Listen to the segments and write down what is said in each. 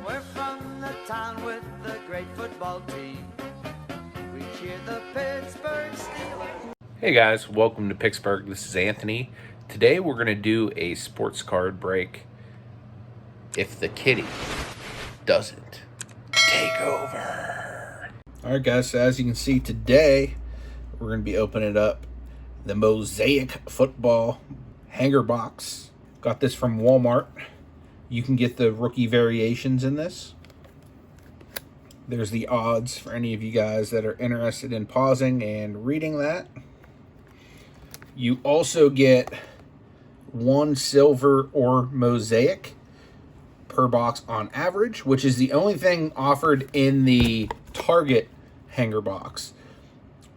We're from the town with the great football team. We cheer the Pittsburgh Steelers. Hey guys, welcome to Picksburgh. This is Anthony. Today we're going to do a sports card break if the kitty doesn't take over. Alright guys, so as you can see today, we're going to be opening up the Mosaic Football hanger box. Got this from Walmart. You can get the rookie variations in this. There's the odds for any of you guys that are interested in pausing and reading that. You also get one silver or mosaic per box on average, which is the only thing offered in the Target hanger box.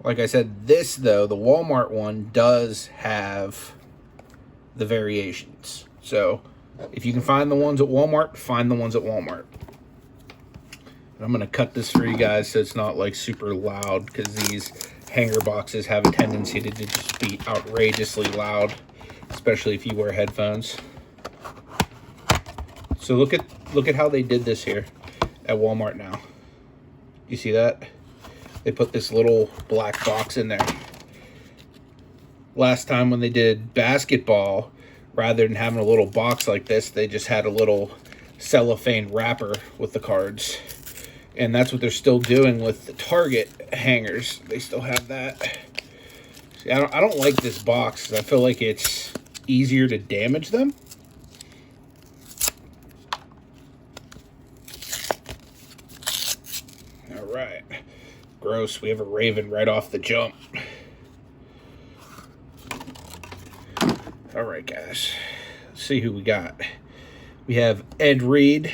Like I said, this though, the Walmart one does have the variations. So if you can find the ones at Walmart, find the ones at Walmart. And I'm going to cut this for you guys so it's not like super loud, because these hanger boxes have a tendency to just be outrageously loud, especially if you wear headphones. So look at how they did this here at Walmart now. You see that? They put this little black box in there. Last time when they did basketball, rather than having a little box like this, they just had a little cellophane wrapper with the cards. And that's what they're still doing with the Target hangers. They still have that. See, I don't like this box because I feel like it's easier to damage them. All right. Gross. We have a Raven right off the jump. All right, guys. Let's see who we got. We have Ed Reed.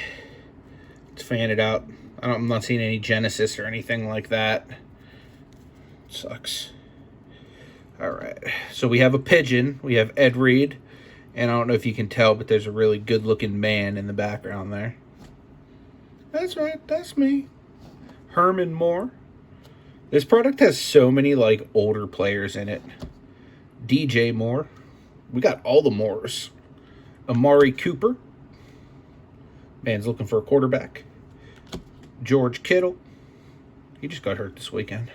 Let's fan it out. I'm not seeing any Genesis or anything like that. Sucks. All right. So we have a pigeon. We have Ed Reed. And I don't know if you can tell, but there's a really good-looking man in the background there. That's right. That's me. Herman Moore. This product has so many, like, older players in it. DJ Moore. We got all the Moores. Amari Cooper. Man's looking for a quarterback. George Kittle. He just got hurt this weekend.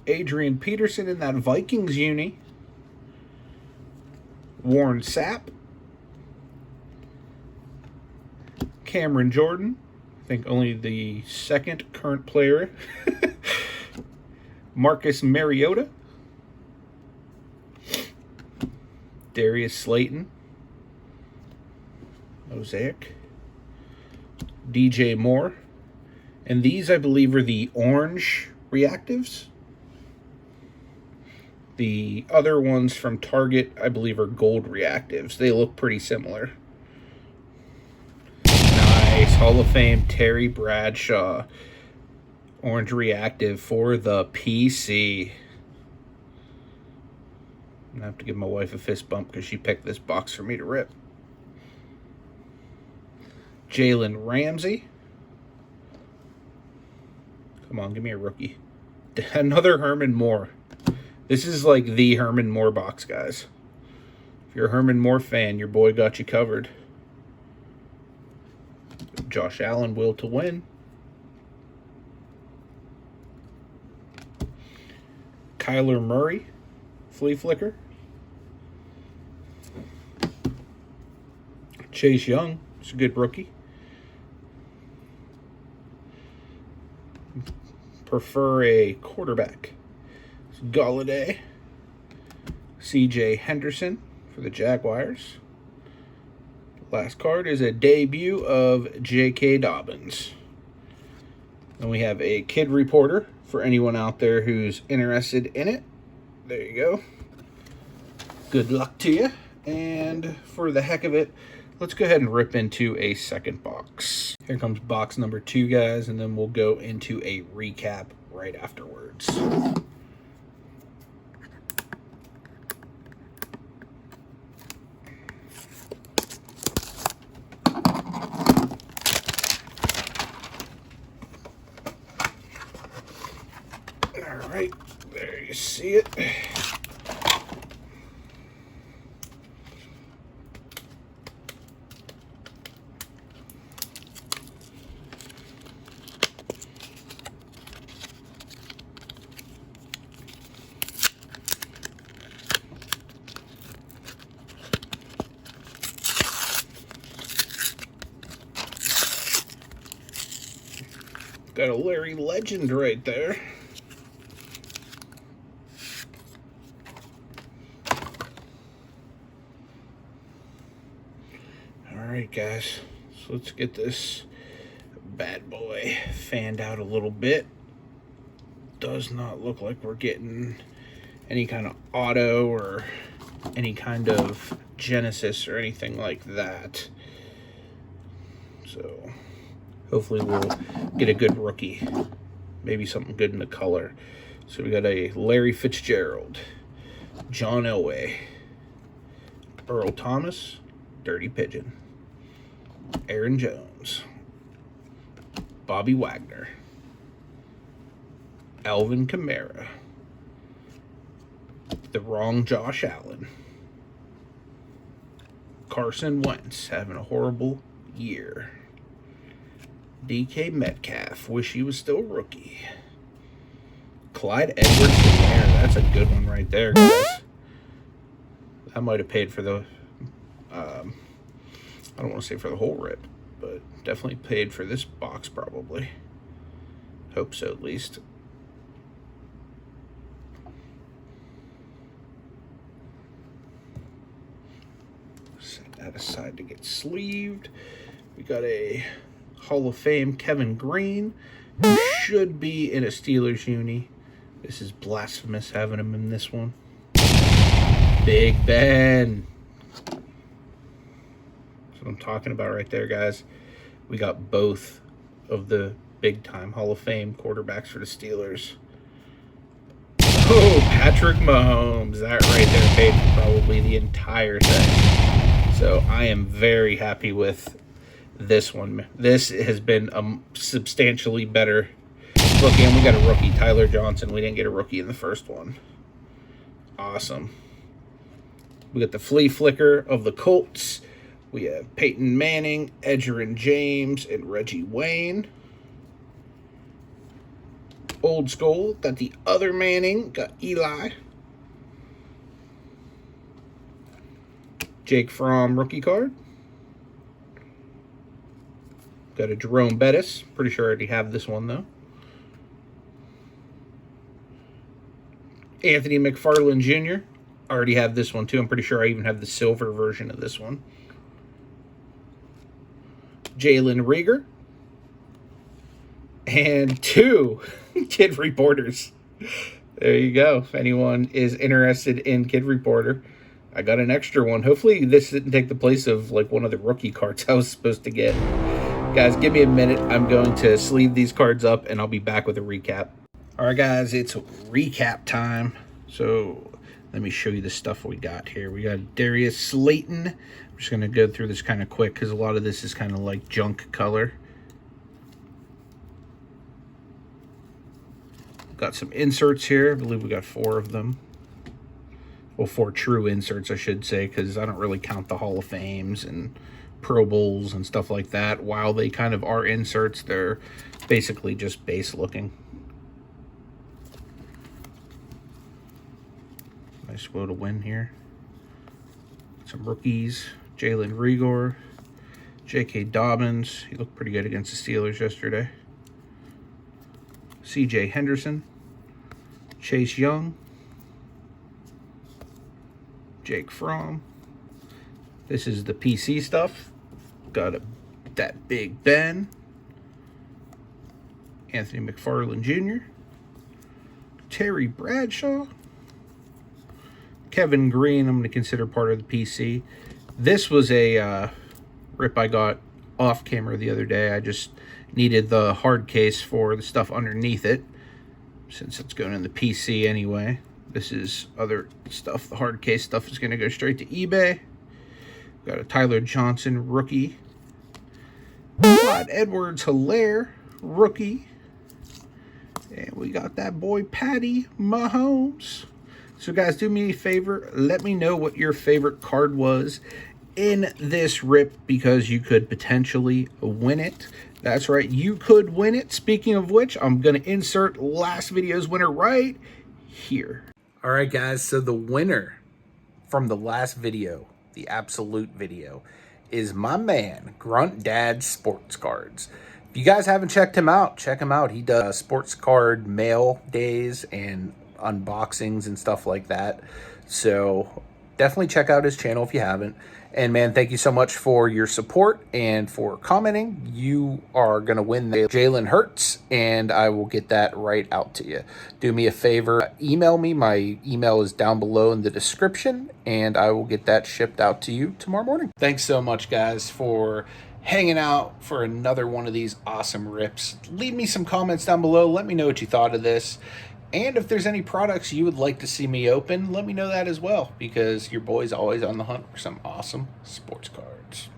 Adrian Peterson in that Vikings uni. Warren Sapp. Cameron Jordan. I think only the second current player. Marcus Mariota. Darius Slayton. Mosaic. DJ Moore. And these, I believe, are the orange reactives. The other ones from Target, I believe, are gold reactives. They look pretty similar. Nice. Hall of Fame Terry Bradshaw. Orange reactive for the PC. I'm going to have to give my wife a fist bump because she picked this box for me to rip. Jalen Ramsey. Come on, give me a rookie. Another Herman Moore. This is like the Herman Moore box, guys. If you're a Herman Moore fan, your boy got you covered. Josh Allen, will to win. Kyler Murray, flea flicker. Chase Young, it's a good rookie. Prefer a quarterback. It's Galladay. CJ Henderson for the Jaguars. Last card is a debut of J.K. Dobbins. Then we have a kid reporter for anyone out there who's interested in it. There you go. Good luck to you. And for the heck of it, let's go ahead and rip into a second box. Here comes box number 2, guys, and then we'll go into a recap right afterwards. All right, there you see it. Got a Larry legend right there. Alright guys, so let's get this bad boy fanned out a little bit. Does not look like we're getting any kind of auto or any kind of Genesis or anything like that. So hopefully we'll get a good rookie, maybe something good in the color. So we got a Larry Fitzgerald, John Elway, Earl Thomas, Dirty Pigeon, Aaron Jones, Bobby Wagner, Alvin Kamara, the wrong Josh Allen, Carson Wentz having a horrible year, DK Metcalf, wish he was still rookie, Clyde Edwards-Helaire, that's a good one right there, guys. That might have paid for the, I don't want to say for the whole rip, but definitely paid for this box probably. Hope so at least. Set that aside to get sleeved. We got a Hall of Fame Kevin Green, who should be in a Steelers uni. This is blasphemous having him in this one. Big Ben. That's what I'm talking about right there, guys. We got both of the big-time Hall of Fame quarterbacks for the Steelers. Oh, Patrick Mahomes. That right there paid for probably the entire thing. So I am very happy with this one. This has been a substantially better look. And we got a rookie, Tyler Johnson. We didn't get a rookie in the first one. Awesome. We got the flea flicker of the Colts. We have Peyton Manning, Edgerrin James, and Reggie Wayne. Old school, got the other Manning, got Eli. Jake Fromm rookie card. Got a Jerome Bettis. Pretty sure I already have this one, though. Anthony McFarland Jr. I already have this one, too. I'm pretty sure I even have the silver version of this one. Jalen Reagor. And 2 Kid Reporters. There you go. If anyone is interested in Kid Reporter, I got an extra one. Hopefully this didn't take the place of like one of the rookie cards I was supposed to get. Guys, give me a minute. I'm going to sleeve these cards up and I'll be back with a recap. All right, guys, it's recap time. So let me show you the stuff we got here. We got Darius Slayton. I'm just going to go through this kind of quick because a lot of this is kind of like junk color. Got some inserts here. I believe we got 4 of them. Well, 4 true inserts, I should say, because I don't really count the Hall of Fames and Pro Bowls and stuff like that. While they kind of are inserts, they're basically just base looking. Nice quote to win here. Some rookies. Jalen Reagor. J.K. Dobbins. He looked pretty good against the Steelers yesterday. C.J. Henderson. Chase Young. Jake Fromm. This is the PC stuff. Got that Big Ben. Anthony McFarland Jr. Terry Bradshaw. Kevin Green, I'm going to consider part of the PC. This was a rip I got off camera the other day. I just needed the hard case for the stuff underneath it, since it's going in the PC anyway. This is other stuff. The hard case stuff is going to go straight to eBay. Got a Tyler Johnson rookie. Clyde Edwards-Helaire rookie. And we got that boy Patty Mahomes. So guys, do me a favor. Let me know what your favorite card was in this rip, because you could potentially win it. That's right, you could win it. Speaking of which, I'm going to insert last video's winner right here. All right, guys, so the winner from the last video, the absolute video, is my man, Grunt Dad Sports Cards. If you guys haven't checked him out, check him out. He does sports card mail days and unboxings and stuff like that. So definitely check out his channel if you haven't. And man, thank you so much for your support and for commenting. You are going to win the Jalen Hurts, and I will get that right out to you. Do me a favor, email me. My email is down below in the description, and I will get that shipped out to you tomorrow morning. Thanks so much, guys, for hanging out for another one of these awesome rips. Leave me some comments down below. Let me know what you thought of this. And if there's any products you would like to see me open, let me know that as well, because your boy's always on the hunt for some awesome sports cards.